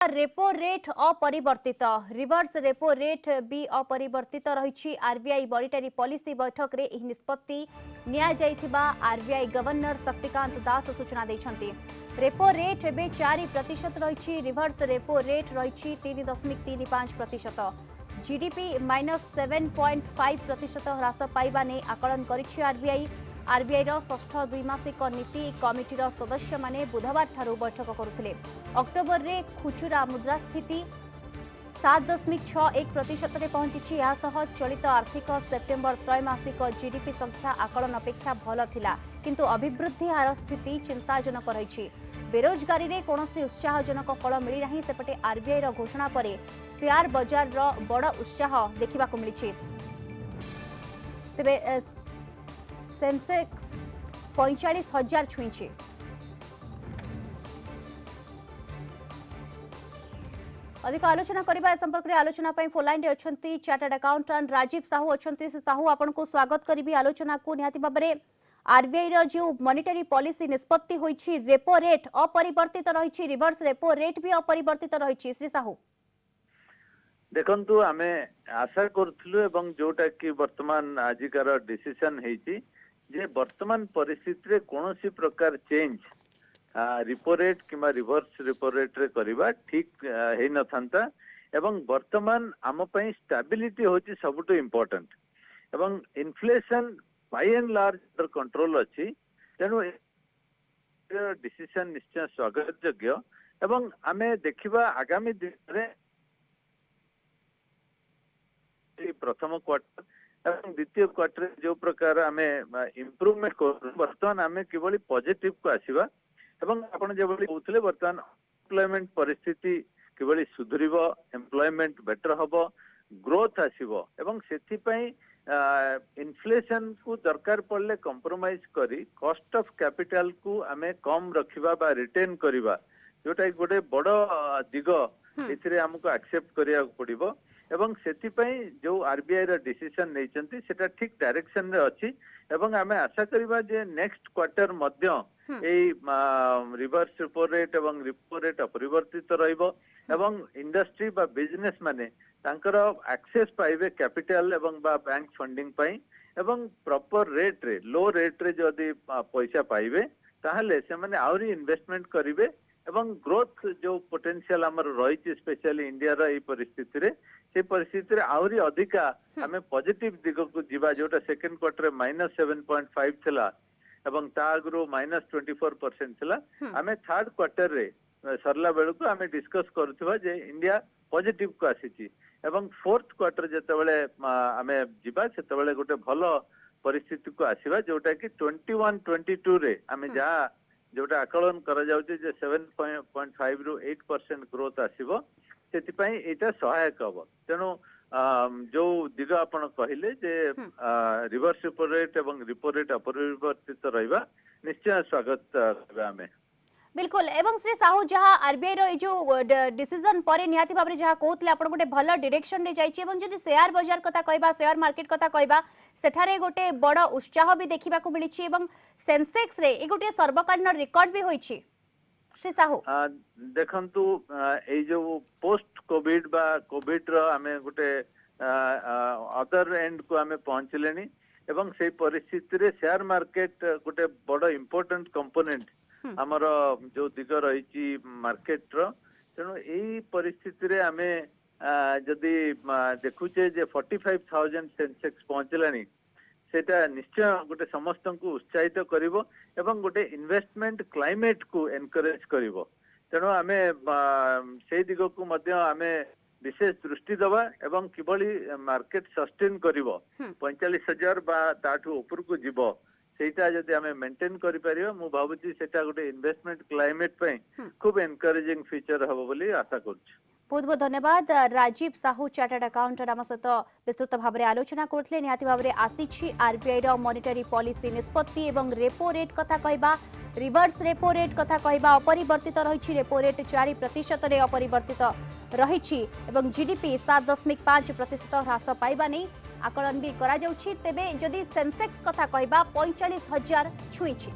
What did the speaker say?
Repo rate अपरिवर्तित reverse repo rate भी अपरिवर्तित रही। आरबीआई मॉनिटरी पॉलिसी बैठक रे एही निष्पत्ति निया जाइथिबा आरबीआई गवर्नर शक्तिकांत दास सूचना देछंती। रेपो रेट एबे 4% रही। रिवर्स रेपो रेट रही 3.35%। जीडीपी -7.5% ह्रास पाइबा ने आकलन करिछि आरबीआई। आरबीआई षष्ठ द्विमासिक नीति कमिटीर सदस्य माने बुधवार ठारू बैठक करुथिले। अक्टोबर रे खुचुरा मुद्रास्फीति 7.61% रे पहुंची। यासह चलित आर्थिक सेप्टेम्बर त्रैमासिक जीडीपी संख्या आकलन अपेक्षा भल थिला, किंतु अभिवृद्धि हार स्थिति चिंताजनक रही। बेरोजगारी रे कोनोसी उत्साहजनक फल मिली नहीं। सेपटे आरबीआई रो घोषणा परे शेयर बाजार रो बड़ उत्साह देखिबा को मिलिछि। तेबे सेंसेक्स 45,000 छुईछि। अधिक आलोचना करबा संपर्क रे आलोचना पई फोन लाइन रे अछंती चार्टर्ड अकाउंटेंट राजीव साहू अछंती। साहू आपन को स्वागत करबी आलोचना को। निहाती बाबरे आरबीआई रो जो मॉनिटरी पॉलिसी निष्पत्ति होईछि, रेपो रेट अपरिवर्तित रहिछि, रिवर्स रेपो रेट भी अपरिवर्तित रहिछि। श्री साहू देखंतु आमे आशा करथलु एवं जोटा कि वर्तमान आजिकार डिसीजन हेछि जे वर्तमान परिस्थिति रे कोनोसी प्रकार चेंज रिपो रेट किंबा रिवर्स रिपो रेट रे करिबा ठीक हे न थांता। एवं वर्तमान आम पई स्टेबिलिटी होछि सबटु इंपोर्टेंट एवं inflation by and large under control अछि। तेनु डिसीजन निश्चय स्वागत योग्य। एवं आमे देखिबा आगामी दिन रे प्रथम क्वार्टर एवं द्वितीय क्वार्टर जो प्रकार आमे इम्प्रूवमेंट कर वर्तमान आमे केवल पॉजिटिव को आसीबा। एवं आपण जे बोली कहउतले वर्तमान एम्प्लॉयमेंट परिस्थिति केवल सुधरिबो, एम्प्लॉयमेंट बेटर हबो, ग्रोथ आसीबो एवं सेथि पई इन्फ्लेशन को दरकार पड़ले कंप्रोमाइज करी कॉस्ट ऑफ कैपिटल को आमे कम रखिबा बा रिटेन करिबा, जोटा गोटे बड़ दिग एथिरे हमको एक्सेप्ट करिया पड़िबो। एवं सेथि पई जो आरबीआई रा डिसीजन नैचंती सेटा ठीक डायरेक्शन रे अछि। एवं आमे आशा करिबा जे नेक्स्ट क्वार्टर मध्य ए रिवर्स रेपो रेट एवं रिपो रेट अपरिवर्तित रहिबो एवं इंडस्ट्री बा बिजनेस माने तांकर एक्सेस पाइबे कैपिटल एवं बा बैंक फंडिंग पई एवं प्रॉपर रेट रे लो रेट रे जदी पैसा पाइबे ताहले से माने आउरी इन्वेस्टमेंट करिवे एवं ग्रोथ जो पोटेंशियल हमर रही स्पेशली इंडिया रा ए परिस्थिति रे से परिस्थिति रे आउरी अधिका हमें पॉजिटिव दिग को जीवा। जोटा सेकंड क्वार्टर -7.5 थिला एवं तागरो -24% थिला। हमें थर्ड क्वार्टर रे सरला बेलु को हमें डिस्कस करथबा जे इंडिया पॉजिटिव को आसीची एवं फोर्थ क्वार्टर जते बेले हमें जीवा सेते बेले गोटे भलो परिस्थिति को आसीबा। जोटा कि 21-22 रे हमें जा जोटा आकलन करा जाउचे जे 7.5 रु 8% ग्रोथ आसीबो, सेति पई एटा सहायक हबो। तेनु जो दिग आपण कहिले जे रिवर्स रेपो रेट एवं रिपो रेट अपरिवर्तित रहिबा निश्चय स्वागत करबा हमें। बिल्कुल। एवं श्री साहू जहाँ आरबीआई रो जो डिसीजन पर निहाती भाव जहाँ कहते आप गोटे भल डायरेक्शन रे जाइए। जदि शेयर बाजार कथा कहबा, शेयर मार्केट कथा कहबा, सेठारे गोटे बड़ उत्साह भी देखा मिली। सेंसेक्स रे ए गोटे सर्वकालीन रिकॉर्ड भी होइछि। श्री साहू देखंतु ए जो पोस्ट कोविड बा कोविड रो हमें गोटे अदर एंड को हमें पहुंचलेनी एवं से परिस्थिति रे शेयर मार्केट गोटे बड़ इंपोर्टेंट कंपोनेंट हमर जो दिग रही मार्केट रो। तेणु यही परिस्थिति रे आमे जदि देखुचे जे 45,000 सेंसेक्स पहुंचलानी सेटा निश्चय गोटे समस्त को उत्साहित करिवो एवं गोटे इन्वेस्टमेंट क्लाइमेट को एनकरेज करिवो। तेणु आमे से दिग को मध्य आमे विशेष दृष्टि दबा एवं किबळी मार्केट सस्टेन करिवो 45,000 बा ताठू ऊपर को जीवो सेटा जदि हमें मेंटेन करि परियो मु भाबुची सेटा गोटे इन्वेस्टमेंट क्लाइमेट पे खूब एनकरेजिंग फीचर हबो बोली आशा करछु। बहुत बहुत धन्यवाद। राजीव साहू चार्टर्ड अकाउंटेंट आम सहित विस्तृत भाव में आलोचना करते। निहाती भाव में आसी आरबीआई रो मॉनिटरी पॉलिसी निष्पत्ति एवं रेपो रेट कथा कहबा, रिवर्स रेपो रेट कथा कहबा अपरिवर्तित रही। रेपो रेट 4% रे अपरिवर्तित रही एवं जीडीपी 7.5% ह्रास पाइबा नहीं आकलन भी करा जाउछि। तेबे जदि सेंसेक्स कथा कहबा 45,000 छुईछि।